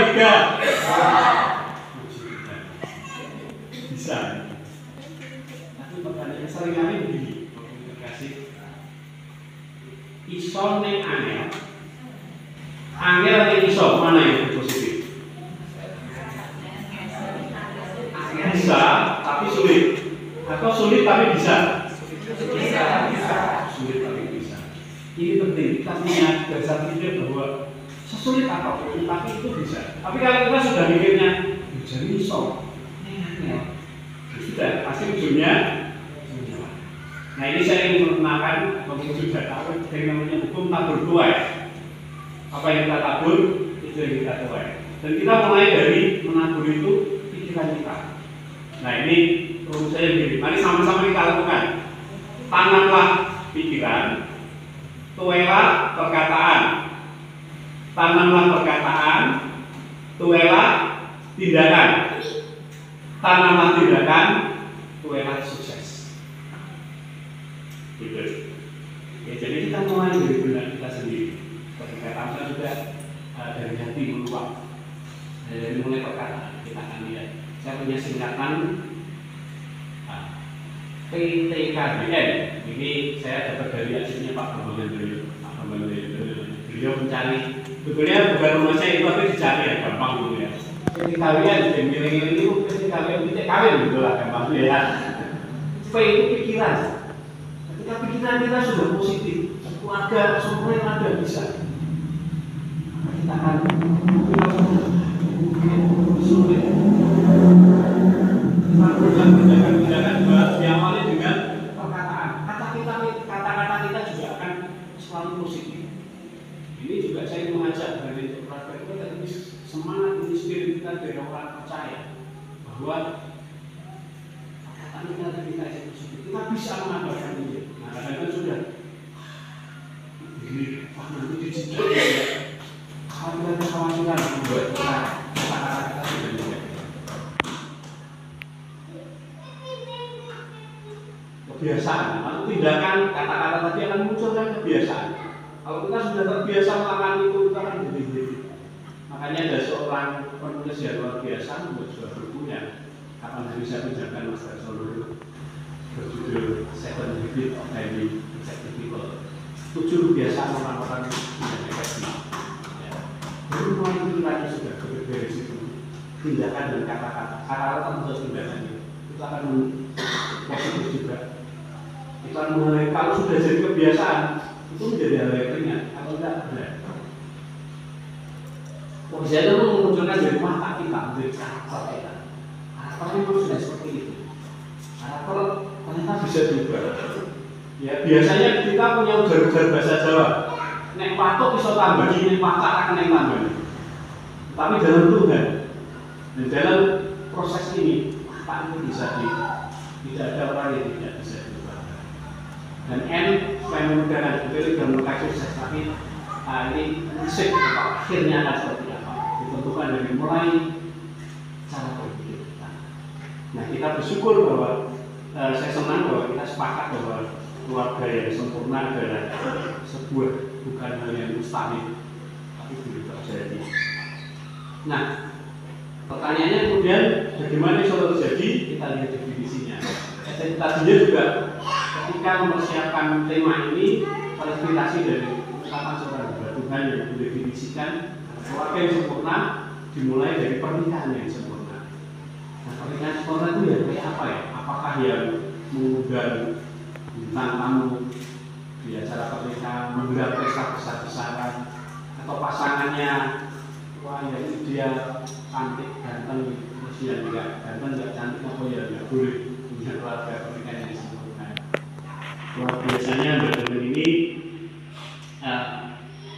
tiga. Bisa. Tapi pertanyaannya seringkali begini, kasih iso neng angel, angel neng iso mana yang positif? Bisa, tapi sulit. Atau sulit tapi bisa. Sulit tapi bisa. Ini penting, kita punya dasar pikir bahwa sesulit apapun, tapi itu bisa. Tapi kalau kita sudah mikirnya, jadi iso, sudah pasti ujungnya. Nah ini saya ingin memperkenalkan, mungkin sudah tahu, yang namanya hukum tabur tuai. Apa yang kita tabur, itu yang kita tuai. Dan kita mulai dari menabur itu pikiran kita. Nah ini perlu saya begini, mari sama-sama kita lakukan. Tanamlah pikiran, tuailah perkataan. Tanamlah perkataan, tuailah tindakan. Tanamlah tindakan, tuailah sukses. Gitu. Ya, jadi kita mulai dari benar kita sendiri. Seperti kata saya juga dari hati meluap. Dari mulai perkataan kita akan lihat. Saya punya singkatan PTKBN. Ini saya dapat dari asiknya Pak Bambang Doyo. Beliau mencari, sebetulnya bukan rumah saya itu tapi dicari ya, gampang gitu ya. PTKBN, dan miring-miring itu PTKBN, PTKBN gitu lah, gampang ya. P itu pikiran. Ketika pikiran kita sudah positif, keluarga semua yang ada bisa. Maka kita akan sulit. Tindakan diawali dengan perkataan. Kata-kata kita juga akan selalu positif. Ini juga saya mengajak dari praktek itu tadi semangat inspirasi kita dari orang percaya bahwa kata-kata kita itu positif. Kita bisa menambahkan ini. Nah, kadang-kadang sudah ini nanti diciduk ya. Khawatiran membuat kata-kata kita sudah tidak. Kebiasaan, kalau tindakan kata-kata tadi akan muncul kan kebiasaan. Kalau kita sudah terbiasa melakukan itu, kita akan jadi. Makanya ada seorang penulis yang luar biasa membuat sebuah bukunya. Kapan hari saya ucapkan Mas Solo berjudul Seven Habits of Highly Effective People. 7 kebiasaan orang-orang yang efektif. Baru mulai pikirannya sudah berbeda situ. Tindakan dan kata-kata, kata-kata termasuk tindakannya itu akan positif juga. Itu akan mulai, kalau sudah jadi kebiasaan itu menjadi hal yang ringan atau tidak benar. Kebiasaan itu memunculkan dari mata kita, dari karakter kita. Karakter itu sudah seperti itu. Karakter ternyata bisa diubah. Ya biasanya kita punya ujar-ujar bahasa Jawa. Nek patok bisa tambah ini, pacar akan yang tambah. Tapi dalam Tuhan dan dalam proses ini, mata itu bisa tidak ada orang yang tidak bisa diubah. Dan N supaya memudahkan itu sudah mulai sukses, tapi ini musik akhirnya akan seperti apa? Ditentukan dari mulai cara berpikir kita. Nah kita bersyukur bahwa saya senang bahwa kita sepakat bahwa keluarga yang sempurna adalah sebuah bukan hal yang mustahil, tapi belum terjadi. Nah, pertanyaannya kemudian bagaimana itu terjadi? Kita lihat definisinya. Tadinya juga ketika mempersiapkan tema ini terinspirasi dari ucapan seorang Tuhan yang mendefinisikan keluarga yang sempurna dimulai dari pernikahan yang sempurna. Nah, pernikahan sempurna itu ya kayak apa ya? Apakah yang mengundang bintang tamu di acara pernikahan, menggelar pesta besar-besaran, atau pasangannya wah ya ini dia cantik, ganteng, terus dia enggak ganteng, enggak cantik, apa ya enggak boleh punya keluarga pernikahan yang sempurna. Luar biasanya Mbak ini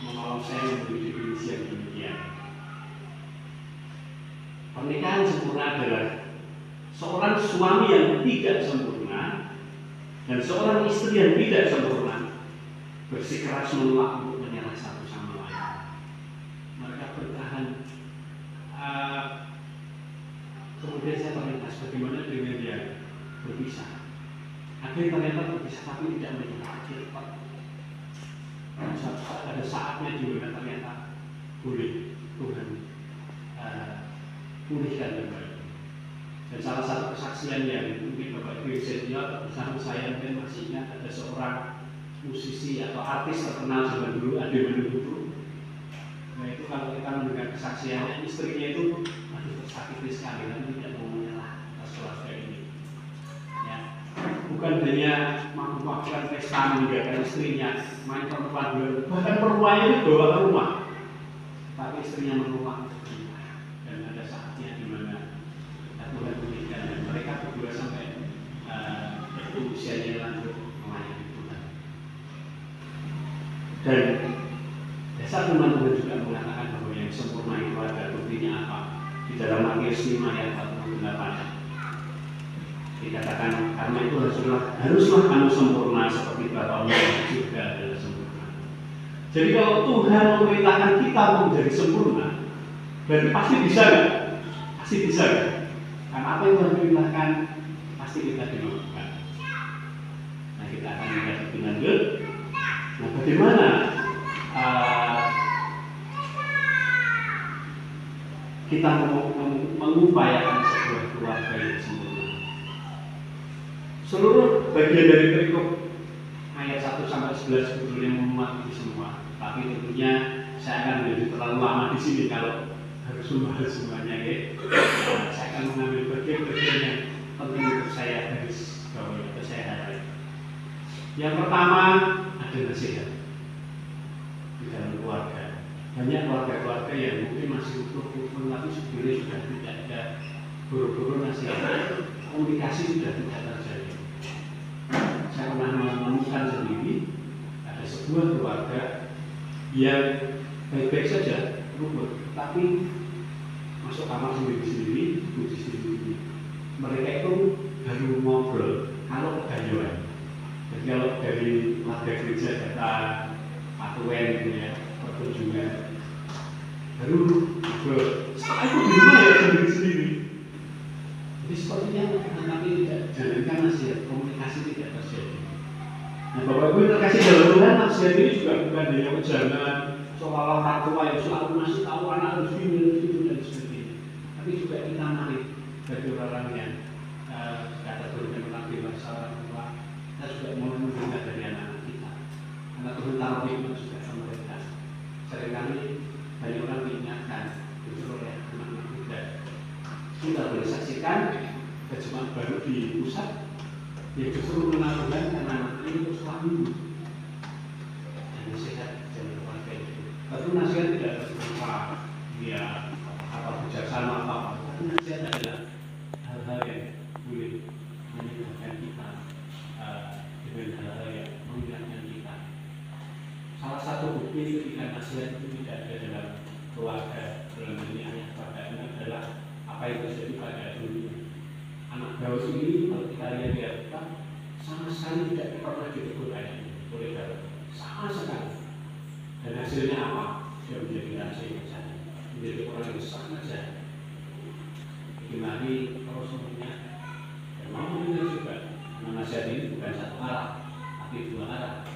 menolong saya memberi definisi yang demikian. Pernikahan sempurna adalah seorang suami yang tidak sempurna dan seorang istri yang tidak sempurna bersikeras menolak untuk menyerah satu sama lain. Mereka bertahan. Kemudian saya terlintas bagaimana dengan dia berpisah. Akhirnya ternyata berpisah tapi tidak menyerah. Ada saatnya di mana ternyata boleh Tuhan pulihkan kembali. Dan salah satu kesaksian yang mungkin Bapak Ibu senior bersama saya mungkin masih ingat, ada seorang musisi atau artis terkenal zaman dulu, Ade Menuhutu. Nah itu kalau kita mendengar kesaksiannya, istrinya itu tersakiti sekali, tapi tidak mau menyalah atas keluarga ini. Ya, bukan hanya melakukan pesta meninggalkan istrinya, main perempuan dulu, bahkan perempuannya itu bawa ke rumah, tapi istrinya menolak. Dan ada saatnya di mana Tuhan berikan dan mereka berdua sampai usianya lanjut melayani Tuhan. Dan dasar firman Tuhan juga mengatakan bahwa yang sempurna itu ada, buktinya apa? Di dalam Matius 5 ayat 48 dikatakan, karena itu haruslah kamu sempurna seperti Bapamu juga adalah sempurna. Jadi kalau Tuhan memerintahkan kita menjadi sempurna, berarti pasti bisa nggak? Pasti bisa nggak? Karena apa yang Tuhan perintahkan pasti kita dilakukan. Nah kita akan lihat lebih lanjut. Nah bagaimana kita mengupayakan sebuah keluarga yang sempurna? Seluruh bagian dari perikop ayat 1-11 sebetulnya memuat itu semua. Tapi tentunya saya akan menjadi terlalu lama di sini kalau harus membahas semuanya ya. Saya akan mengambil bagian-bagian yang penting untuk saya garis bawahi atau saya harap. Yang pertama ada nasihat di dalam keluarga. Banyak keluarga-keluarga yang mungkin masih utuh-utuh tapi sebetulnya sudah tidak ada guru-guru nasihat, komunikasi sudah tidak terjadi. Saya pernah menemukan sendiri ada sebuah keluarga yang baik-baik saja, rukun, tapi masuk kamar sendiri-sendiri, puji sendiri. Mereka itu baru ngobrol kalau kegayuan. Jadi kalau dari warga gereja datang patuen gitu ya, pertunjukan baru ngobrol. Setelah itu di rumah ya sendiri-sendiri. Jadi sepertinya nanti tidak jalankan nasihat, komunikasi tidak terjadi. Nah Bapak Ibu terkasih dalam Tuhan, nasihat ini juga bukan hanya ujangan seolah-olah orang tua yang selalu masih tahu anak harus ini dan sebagainya. Tapi juga kita mari bagi orang yang kata Tuhan mengerti bahasa orang tua, kita juga mau mendengar dari anak-anak kita. Anak Tuhan taruh hikmat juga sama mereka. Seringkali banyak orang diingatkan justru oleh anak-anak muda. Kita boleh saksikan kejemaat baru di pusat yang justru mengakukan karena ini untuk suami dan nasihat jangan keluarga itu. Tapi nasihat tidak berupa dia apa bijaksana apa, tapi nasihat adalah hal-hal yang boleh mengingatkan kita dengan hal-hal yang mengingatkan kita. Salah satu bukti ketika nasihat itu tidak ada dalam keluarga, dalam ini ayah keluarga ini adalah apa yang terjadi pada dunia. Anak Daud ini kalau kita lihat di Alkitab sama sekali tidak pernah ditegur oleh Daud, sama sekali. Dan hasilnya apa? Dia menjadi raja yang jahat, menjadi orang yang sangat jahat. Dimari terus mengingatkan dan mau mendengar juga. Nasihat ini bukan satu arah, tapi dua arah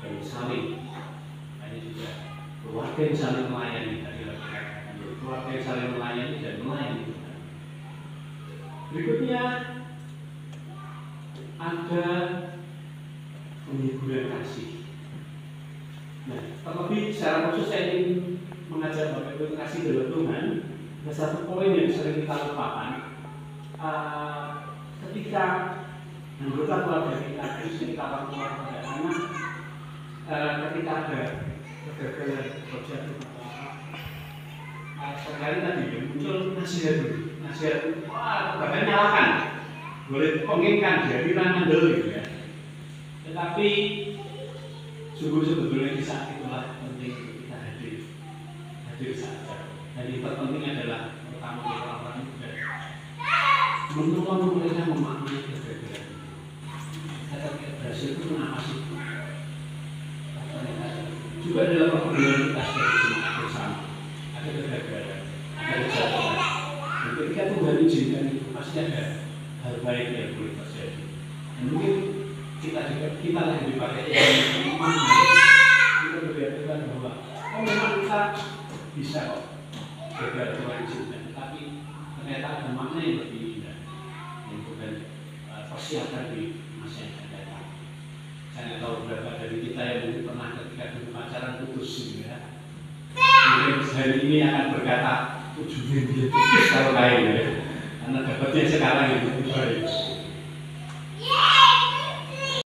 dan saling. Hanya juga keluarga yang saling melayani tadi keluarga yang saling melayani dan melayani Tuhan. Berikutnya ada penghiburan kasih. Nah, terlebih secara khusus saya ingin mengajak Bapak Ibu kasih dalam Tuhan. Ada satu poin yang sering kita lupakan. Ketika anggota keluarga kita itu kita lakukan pada anak, ketika ada kegagalan project sekali tadi muncul nasihat dulu, nasihat bahkan nyalakan, boleh penginginkan jadi mandel gitu ya. Tetapi sungguh sebetulnya di saat itulah penting kita hadir saja. Dan yang terpenting adalah pertama kita orang muda menolong mereka memaknai kegagalan. Kata berhasil itu kenapa sih? Juga dalam pergumulan kita sebagai jemaat bersama ada kegagalan, ada kejatuhan. Dan ketika Tuhan izinkan itu pasti ada hal baik yang boleh terjadi. Dan mungkin kita lagi dipakai iman, kita berkata bahwa memang kita bisa kok gagal Tuhan izinkan, tapi ternyata ada makna yang lebih indah yang bukan persiapan di masa yang akan datang. Saya nggak tahu berapa dari kita yang mungkin pernah ketika dulu pacaran putus gitu ya. Mungkin hari ini akan berkata ujungnya dia putus kalau kayak gitu ya. Karena dapatnya sekarang yang lebih baik.